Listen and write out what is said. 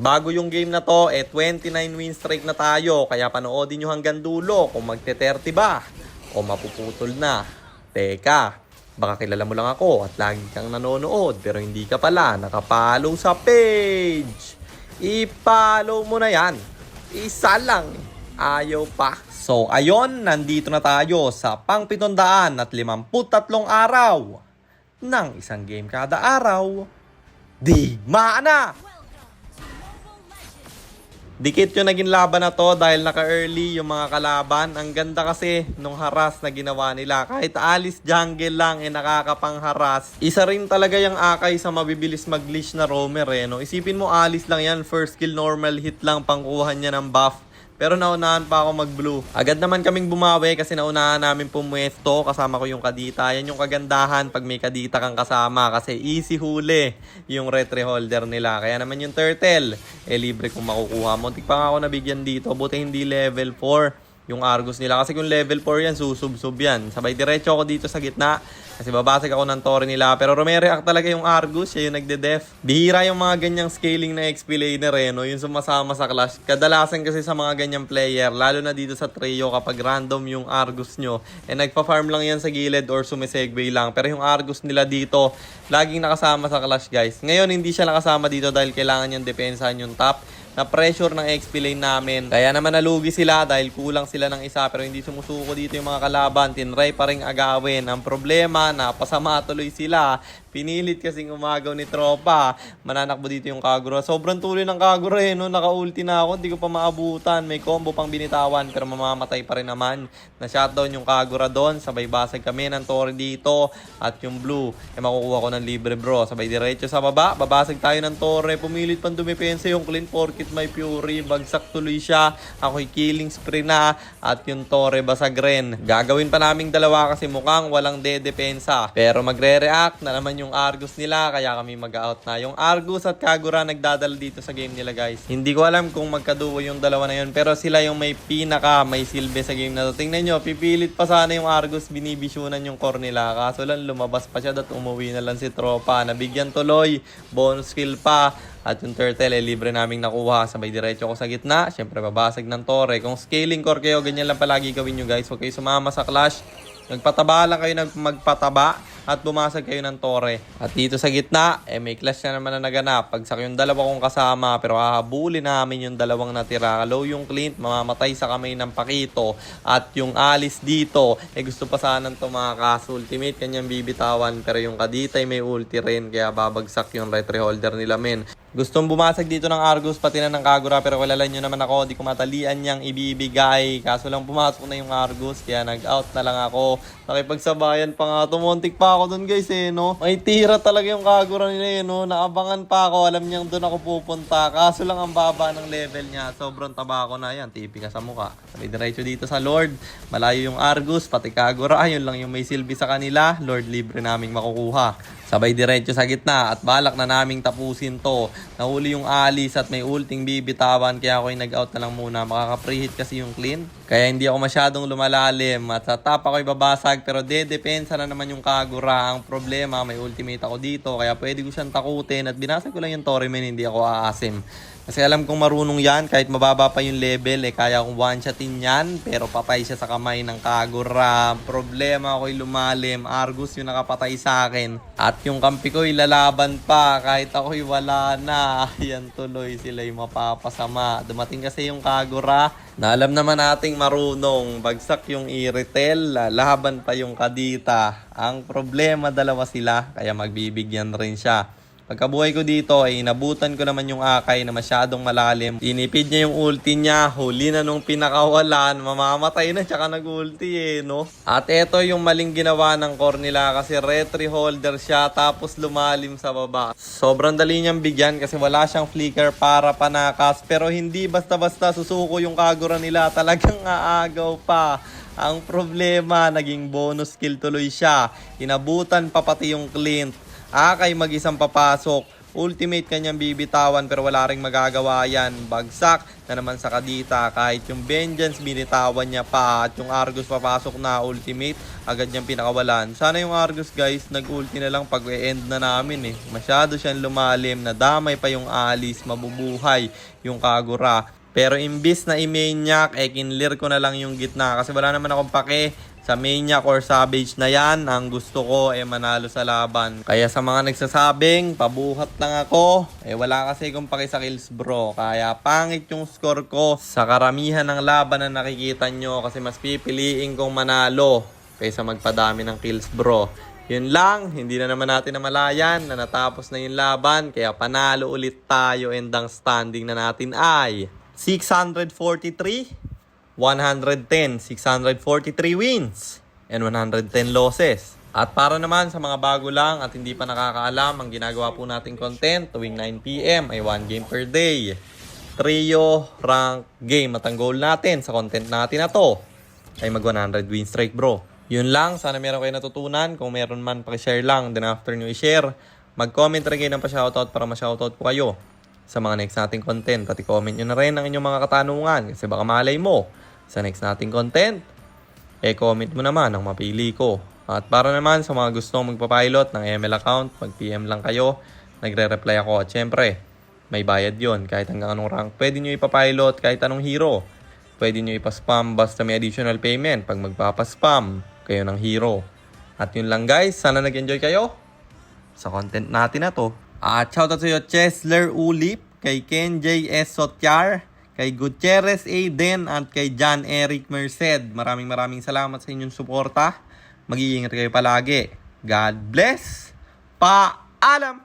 bago yung game na to, 29 win streak na tayo. Kaya panoodin nyo hanggang dulo kung magte-30 ba o mapuputol na. Teka, baka kilala mo lang ako at lagi kang nanonood pero hindi ka pala nakapollow sa page. I-follow mo na yan. Isa lang. Ayaw pa. So ayon, nandito na tayo sa pang 753 araw ng isang game kada araw. Digmaan na! Dikit yung naging laban na to dahil naka-early yung mga kalaban. Ang ganda kasi nung haras na ginawa nila. Kahit Alice jungle lang nakakapang-haras. Isa rin talaga yung Akay sa mabibilis mag-glitch na roamer no? Isipin mo Alice lang yan, first kill normal hit lang pangkuhan niya ng buff. Pero naunahan pa ako mag-blue. Agad naman kaming bumawi kasi naunahan namin pumuesto. Kasama ko yung Kadita. Yan yung kagandahan pag may Kadita kang kasama. Kasi easy huli yung retry holder nila. Kaya naman yung turtle, libre kung makukuha. Muntik pa nga ako nabigyan dito. Buti hindi level 4 yung Argus nila. Kasi kung level 4 yan, susub-sub yan. Sabay diretso ako dito sa gitna. Kasi babasag ako ng Torre nila. Pero rumereact talaga yung Argus. Siya yung nagde-def. Bihira yung mga ganyang scaling na XP laner no? Yung sumasama sa clash. Kadalasan kasi sa mga ganyang player, lalo na dito sa trio kapag random yung Argus nyo, nagpa-farm lang yan sa gilid or sumisegue lang. Pero yung Argus nila dito, laging nakasama sa clash guys. Ngayon hindi siya nakasama dito dahil kailangan yung depensahan yung top. Na pressure ng XP lane namin. Kaya naman nalugi sila dahil kulang sila ng isa pero hindi sumusuko dito yung mga kalaban. Tinry pa rin agawin. Ang problema na pasama tuloy sila. Pinilit kasing umagaw ni tropa. Mananakbo dito yung Kagura. Sobrang tuloy ng Kagura no? Naka-ulti na ako. Hindi ko pa maabutan. May combo pang binitawan pero mamamatay pa rin naman. Na-shutdown yung Kagura doon. Sabay basag kami ng Torre dito. At yung blue. Makukuha ko ng libre bro. Sabay diretso sa baba. Babasag tayo ng Torre. Pumilit pang dumipensa yung Clean Porkit may Fury. Bagsak tuloy siya. Ako'y killing spree na. At yung Torre basag rin. Gagawin pa naming dalawa kasi mukhang walang dedepensa. Pero magre-react na naman yung Argus nila, kaya kami mag-out na. Yung Argus at Kagura nagdadala dito sa game nila guys. Hindi ko alam kung magkaduo yung dalawa na yun, pero sila yung may may silbi sa game na to. Tingnan nyo, pipilit pa sana yung Argus, binibisunan yung core nila. Kaso lang lumabas pa siya at umuwi na lang si tropa. Nabigyan tuloy, bonus kill pa. At yung turtle libre naming nakuha. Sabay diretso ko sa gitna. Siyempre babasag ng Torre. Kung scaling core kayo, ganyan lang palagi gawin nyo guys. Huwag kayo sumama sa clash. Nagpataba lang kayo magpataba at bumasag kayo ng Torre. At dito sa gitna, may clash na naman na naganap. Pagsak yung dalawa kong kasama pero hahabulin namin yung dalawang natira. Low yung Clint, mamamatay sa kamay ng Pakito. At yung Alice dito, gusto pa sanang tumakas. Ultimate kanyang bibitawan pero yung Kadita may ulti rin kaya babagsak yung retry holder nila men. Gustong bumasag dito ng Argus pati na ng Kagura pero kilala nyo naman ako, di ko matalian niyang ibibigay. Kaso lang pumasok na yung Argus kaya nag-out na lang ako. Nakipagsabayan pa nga, tumuntik pa ako dun guys no. May tira talaga yung Kagura nila no. Naabangan pa ako, alam niyang dun ako pupunta. Kaso lang ang baba ng level niya, sobrang taba ko na yan, tipi ka sa mukha. Sabi diretso dito sa Lord, malayo yung Argus pati Kagura, ayun lang yung may silbi sa kanila. Lord libre naming makukuha. Sabay diretso sa gitna at balak na naming tapusin to. Nahuli yung Alice at may ulting bibitawan kaya ako'y nag-out na lang muna. Makaka-preheat kasi yung Clean. Kaya hindi ako masyadong lumalalim. At sa top ako'y babasag pero depensa na naman yung Kagura. Ang problema may ultimate ako dito kaya pwede ko siyang takutin at binasag ko lang yung Torre men, hindi ako aasim. Kasi alam kong marunong yan, kahit mababa pa yung level, kaya kong one-shotin yan. Pero patay siya sa kamay ng Kagura. Problema ako'y lumalim. Argus yung nakapatay sa akin. At yung kampi ko'y lalaban pa, kahit ako'y wala na. Yan tuloy, sila'y mapapasama. Dumating kasi yung Kagura, na alam naman nating marunong. Bagsak yung Iritel, lalaban pa yung Kadita. Ang problema, dalawa sila, kaya magbibigyan rin siya. Pagkabuhay ko dito ay inabutan ko naman yung Akay na masyadong malalim. Tinipid niya yung ulti niya. Huli na nung pinakawalan. Mamamatay na tsaka nag-ulti no? At eto yung maling ginawa ng core nila kasi retry holder siya tapos lumalim sa baba. Sobrang dali niyang bigyan kasi wala siyang flicker para panakas. Pero hindi basta-basta susuko yung Kagura nila. Talagang aagaw pa. Ang problema, naging bonus kill tuloy siya. Inabutan pa pati yung Clint. Akay mag-isang papasok. ultimate kanyang bibitawan pero wala ring magagawa yan. Bagsak na naman sa Kadita. Kahit yung Vengeance binitawan niya pa at yung Argus papasok na ultimate, agad niyang pinakawalan. Sana yung Argus guys, nag-ulti na lang pag e-end na namin eh. Masyado siyang lumalim, nadamay pa yung Alice, mabubuhay yung Kagura. Pero imbis na i-maniac, kinlir ko na lang yung gitna kasi wala naman akong pake sa maniac or savage na yan. Ang gusto ko manalo sa laban. Kaya sa mga nagsasabing pabuhat lang ako, wala kasi akong pake sa kills bro. Kaya pangit yung score ko sa karamihan ng laban na nakikita nyo kasi mas pipiliin kong manalo kaysa magpadami ng kills bro. Yun lang, hindi na naman natin namalayan na natapos na yung laban. Kaya panalo ulit tayo and ang standing na natin ay 643, 110, 643 wins, and 110 losses. At para naman sa mga bago lang at hindi pa nakakaalam, ang ginagawa po nating content tuwing 9 PM ay 1 game per day. Trio rank game at ang goal natin sa content natin na to ay mag 100 win streak bro. Yun lang, sana meron kayo natutunan. Kung meron man, pakishare lang. Then after nyo i-share, mag-comment rin kayo ng pa-shoutout para ma-shoutout po kayo sa mga next nating content. At i-comment nyo na rin ang inyong mga katanungan kasi baka malay mo sa next nating content, comment mo naman ang mapili ko. At para naman sa mga gustong magpapilot ng ML account, mag-PM lang kayo, nagre-reply ako. At syempre, may bayad yon kahit hanggang anong rank. Pwede nyo ipapilot kahit anong hero. Pwede nyo ipaspam basta may additional payment pag magpapaspam kayo ng hero. At yun lang guys, sana nag-enjoy kayo sa content natin na to. At shoutout sa iyo Chesler Ulip, kay Ken J. S. Sotyar, kay Gutierrez Aiden at kay John Eric Merced. Maraming salamat sa inyong suporta. Mag-iingat kayo palagi. God bless. Paalam!